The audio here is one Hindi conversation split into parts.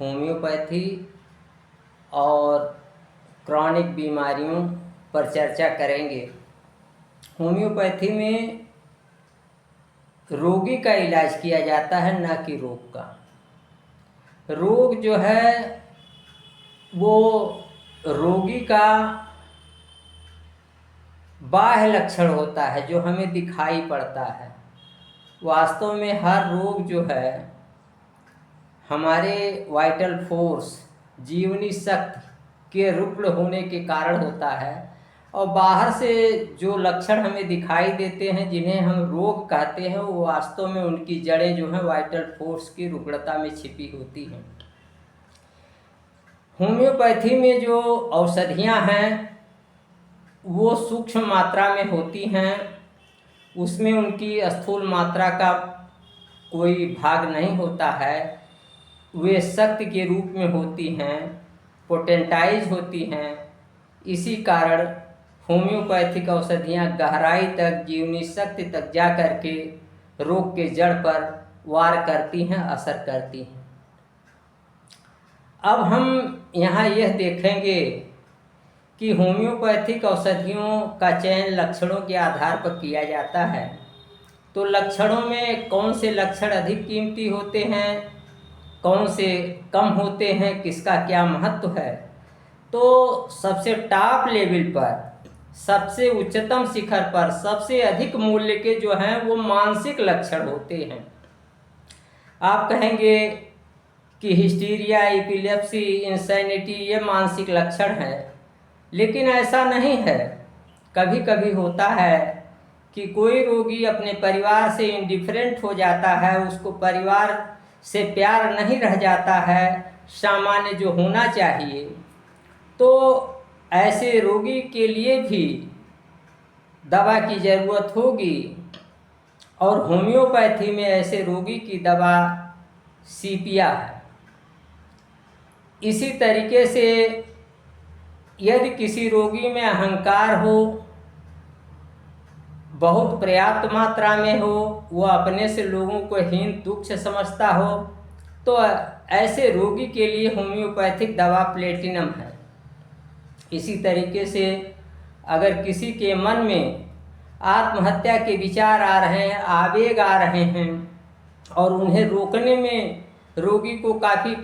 होम्योपैथी और क्रॉनिक बीमारियों पर चर्चा करेंगे। होम्योपैथी में रोगी का इलाज किया जाता है, न कि रोग का। रोग जो है वो रोगी का बाह्य लक्षण होता है जो हमें दिखाई पड़ता है। वास्तव में हर रोग जो है हमारे वाइटल फोर्स, जीवनी शक्ति के रुग्ण होने के कारण होता है, और बाहर से जो लक्षण हमें दिखाई देते हैं जिन्हें हम रोग कहते हैं, वो वास्तव में उनकी जड़ें जो हैं वाइटल फोर्स की रुग्णता में छिपी होती हैं। होम्योपैथी में जो औषधियाँ हैं वो सूक्ष्म मात्रा में होती हैं, उसमें उनकी स्थूल मात्रा का कोई भाग नहीं होता है। वे शक्ति के रूप में होती हैं, पोटेंटाइज होती हैं। इसी कारण होम्योपैथिक औषधियाँ गहराई तक, जीवनी शक्ति तक जा कर के रोग के जड़ पर वार करती हैं, असर करती हैं। अब हम यहाँ यह देखेंगे कि होम्योपैथिक औषधियों का चयन लक्षणों के आधार पर किया जाता है। तो लक्षणों में कौन से लक्षण अधिक कीमती होते हैं, कौन से कम होते हैं, किसका क्या महत्व है। तो सबसे टॉप लेवल पर, सबसे उच्चतम शिखर पर, सबसे अधिक मूल्य के जो हैं वो मानसिक लक्षण होते हैं। आप कहेंगे कि हिस्टीरिया, एपिलेप्सी, इंसैनिटी ये मानसिक लक्षण है, लेकिन ऐसा नहीं है। कभी कभी होता है कि कोई रोगी अपने परिवार से इंडिफरेंट हो जाता है, उसको परिवार से प्यार नहीं रह जाता है सामान्य जो होना चाहिए। तो ऐसे रोगी के लिए भी दवा की ज़रूरत होगी, और होम्योपैथी में ऐसे रोगी की दवा सीपिया है। इसी तरीके से यदि किसी रोगी में अहंकार हो, बहुत पर्याप्त मात्रा में हो, वह अपने से लोगों को हीन तुच्छ समझता हो, तो ऐसे रोगी के लिए होम्योपैथिक दवा प्लेटिनम है। इसी तरीके से अगर किसी के मन में आत्महत्या के विचार आ रहे हैं, आवेग आ रहे हैं, और उन्हें रोकने में रोगी को काफ़ी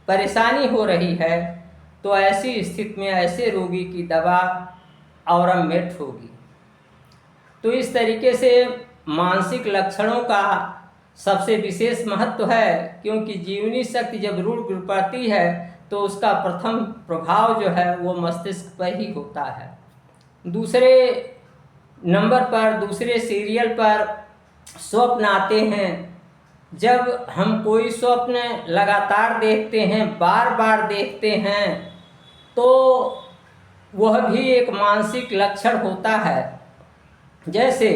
परेशानी हो रही है, तो ऐसी स्थिति में ऐसे रोगी की दवा औरमेट होगी। तो इस तरीके से मानसिक लक्षणों का सबसे विशेष महत्व है, क्योंकि जीवनी शक्ति जब रुग्ण पड़ती है तो उसका प्रथम प्रभाव जो है वो मस्तिष्क पर ही होता है। दूसरे नंबर पर, दूसरे सीरियल पर स्वप्न आते हैं। जब हम कोई स्वप्न लगातार देखते हैं, बार बार देखते हैं, तो वह भी एक मानसिक लक्षण होता है। जैसे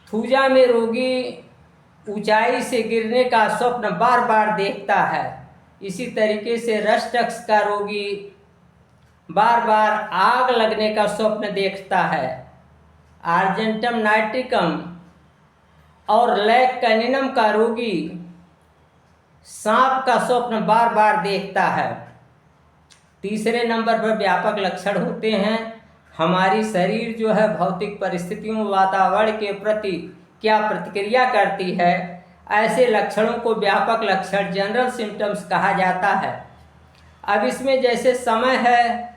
थूजा में रोगी ऊंचाई से गिरने का स्वप्न बार बार देखता है, इसी तरीके से रस्टक्स का रोगी बार बार आग लगने का स्वप्न देखता है। आर्जेंटम नाइट्रिकम और लैक कैनिनम का रोगी सांप का स्वप्न बार बार देखता है। तीसरे नंबर पर व्यापक लक्षण होते हैं। हमारी शरीर जो है भौतिक परिस्थितियों, वातावरण के प्रति क्या प्रतिक्रिया करती है, ऐसे लक्षणों को व्यापक लक्षण, जनरल सिम्टम्स कहा जाता है। अब इसमें जैसे समय है,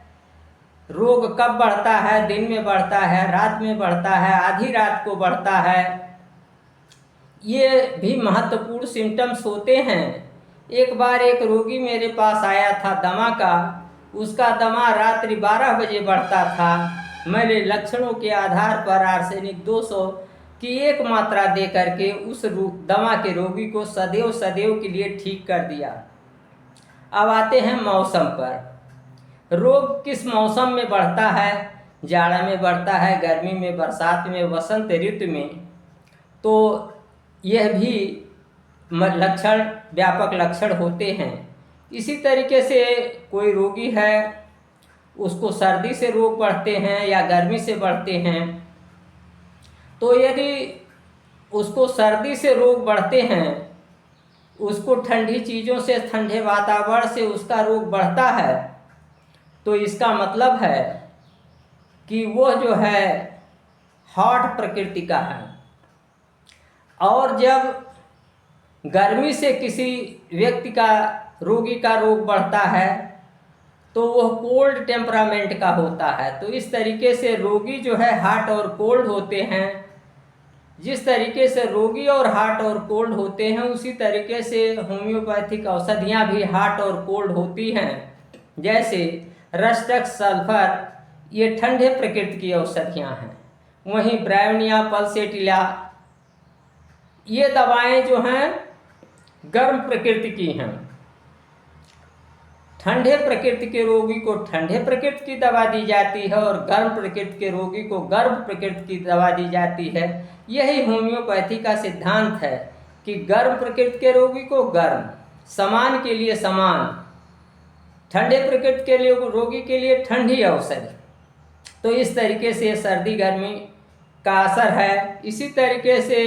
रोग कब बढ़ता है, दिन में बढ़ता है, रात में बढ़ता है, आधी रात को बढ़ता है, ये भी महत्वपूर्ण सिम्टम्स होते हैं। एक बार एक रोगी मेरे पास आया था दमा का, उसका दमा रात्रि 12 बजे बढ़ता था। मैंने लक्षणों के आधार पर आर्सेनिक 200 की एक मात्रा दे करके उस दमा के रोगी को सदैव सदैव के लिए ठीक कर दिया। अब आते हैं मौसम पर। रोग किस मौसम में बढ़ता है? जाड़ा में बढ़ता है, गर्मी में, बरसात में, वसंत ऋतु में। तो यह भी लक्षण, व्यापक लक्षण होते हैं। इसी तरीके से कोई रोगी है, उसको सर्दी से रोग बढ़ते हैं या गर्मी से बढ़ते हैं, तो यदि उसको सर्दी से रोग बढ़ते हैं उसको ठंडी चीज़ों से, ठंडे वातावरण से उसका रोग बढ़ता है, तो इसका मतलब है कि वो जो है हॉट प्रकृति का है। और जब गर्मी से किसी व्यक्ति का, रोगी का रोग बढ़ता है तो वह कोल्ड टेम्परामेंट का होता है। तो इस तरीके से रोगी जो है हॉट और कोल्ड होते हैं। जिस तरीके से रोगी और हॉट और कोल्ड होते हैं, उसी तरीके से होम्योपैथिक औषधियाँ भी हॉट और कोल्ड होती हैं। जैसे रस्टक, सल्फर, ये ठंडे प्रकृति की औषधियाँ हैं। वहीं ब्रायोनिया, पल्सेटिला, ये दवाएं जो हैं गर्म प्रकृति की हैं। ठंडे प्रकृति के रोगी को ठंडे प्रकृति की दवा दी जाती है और गर्म प्रकृति के रोगी को गर्म प्रकृति की दवा दी जाती है। यही होम्योपैथी का सिद्धांत है कि गर्म प्रकृति के रोगी को गर्म, समान के लिए समान, ठंडे प्रकृति के लिए रोगी के लिए ठंडी औषधि। तो इस तरीके से सर्दी गर्मी का असर है। इसी तरीके से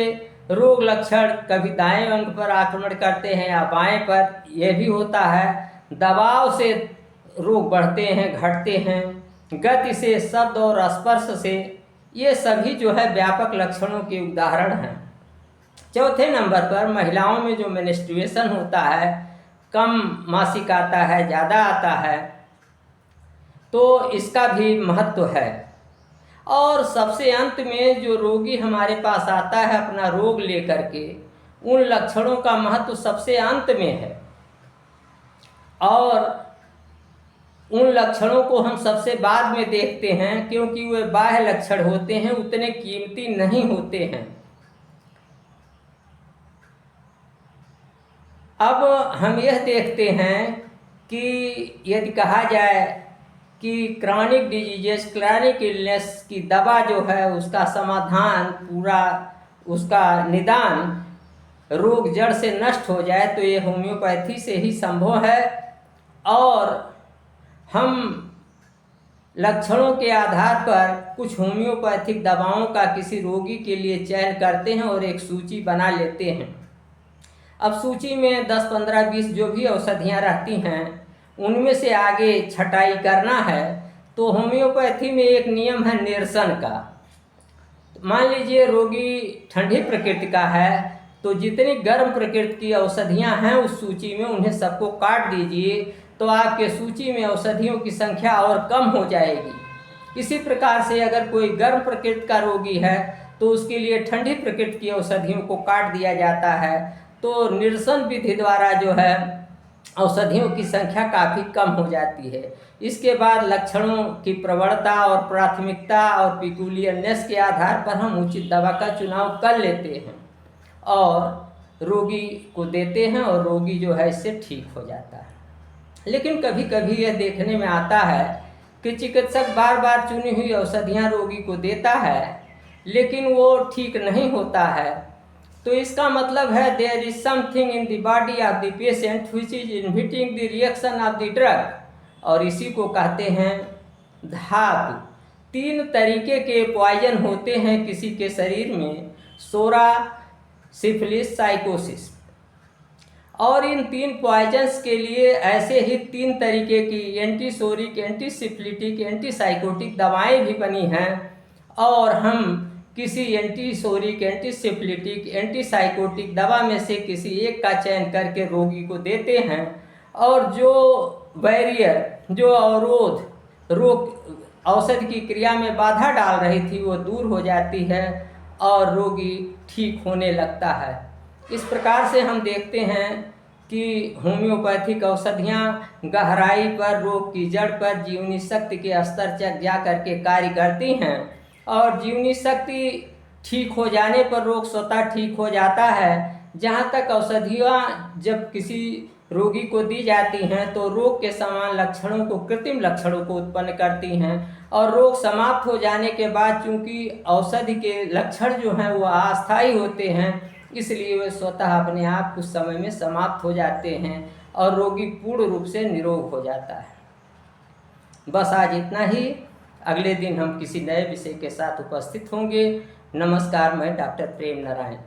रोग लक्षण कभी दाएं अंग पर आक्रमण करते हैं या बाएं पर, यह भी होता है। दबाव से रोग बढ़ते हैं, घटते हैं, गति से, शब्द और स्पर्श से, ये सभी जो है व्यापक लक्षणों के उदाहरण हैं। चौथे नंबर पर महिलाओं में जो मेंस्ट्रुएशन होता है, कम मासिक आता है, ज़्यादा आता है, तो इसका भी महत्व है। और सबसे अंत में जो रोगी हमारे पास आता है अपना रोग लेकर के, उन लक्षणों का महत्व सबसे अंत में है। और उन लक्षणों को हम सबसे बाद में देखते हैं, क्योंकि वे बाह्य लक्षण होते हैं, उतने कीमती नहीं होते हैं। अब हम यह देखते हैं कि यदि कहा जाए कि क्रॉनिक डिजीजेस, क्रॉनिक इलनेस की दवा जो है, उसका समाधान, पूरा उसका निदान रोग जड़ से नष्ट हो जाए, तो ये होम्योपैथी से ही संभव है। और हम लक्षणों के आधार पर कुछ होम्योपैथिक दवाओं का किसी रोगी के लिए चयन करते हैं और एक सूची बना लेते हैं। अब सूची में 10, 15, 20 जो भी औषधियाँ रहती हैं, उनमें से आगे छटाई करना है। तो होम्योपैथी में एक नियम है निरसन का। मान लीजिए रोगी ठंडी प्रकृति का है, तो जितनी गर्म प्रकृति की औषधियाँ हैं उस सूची में, उन्हें सबको काट दीजिए, तो आपके सूची में औषधियों की संख्या और कम हो जाएगी। इसी प्रकार से अगर कोई गर्म प्रकृति का रोगी है तो उसके लिए ठंडी प्रकृति की औषधियों को काट दिया जाता है। तो निरसन विधि द्वारा जो है औषधियों की संख्या काफ़ी कम हो जाती है। इसके बाद लक्षणों की प्रवणता और प्राथमिकता और पिकुलियरनेस के आधार पर हम उचित दवा का चुनाव कर लेते हैं और रोगी को देते हैं, और रोगी जो है इससे ठीक हो जाता है। लेकिन कभी कभी यह देखने में आता है कि चिकित्सक बार बार चुनी हुई औषधियाँ रोगी को देता है, लेकिन वो ठीक नहीं होता है। तो इसका मतलब है there is something in the body of the patient which is inhibiting the reaction of the drug, और इसी को कहते हैं धातु। 3 तरीके के पॉइजन होते हैं किसी के शरीर में, सोरा, सिफिलिस, साइकोसिस। और इन 3 पॉइजन्स के लिए ऐसे ही 3 तरीके की एंटीसोरिक, एंटीसिफिलिटिक, एंटीसाइकोटिक दवाएं भी बनी हैं। और हम किसी एंटीसोरिक, एंटीसिफिलिटिक, एंटीसाइकोटिक दवा में से किसी एक का चयन करके रोगी को देते हैं, और जो बैरियर, जो अवरोध रोग औषधि की क्रिया में बाधा डाल रही थी, वो दूर हो जाती है और रोगी ठीक होने लगता है। इस प्रकार से हम देखते हैं कि होम्योपैथिक औषधियाँ गहराई पर, रोग की जड़ पर, जीवनी शक्ति के स्तर तक जा करके कार्य करती हैं। और जीवनी शक्ति ठीक हो जाने पर रोग स्वतः ठीक हो जाता है। जहाँ तक औषधियाँ जब किसी रोगी को दी जाती हैं तो रोग के समान लक्षणों को, कृत्रिम लक्षणों को उत्पन्न करती हैं, और रोग समाप्त हो जाने के बाद चूँकि औषधि के लक्षण जो हैं वो अस्थायी होते हैं, इसलिए वे स्वतः अपने आप कुछ समय में समाप्त हो जाते हैं और रोगी पूर्ण रूप से निरोग हो जाता है। बस आज इतना ही। अगले दिन हम किसी नए विषय के साथ उपस्थित होंगे। नमस्कार, मैं डॉक्टर प्रेम नारायण।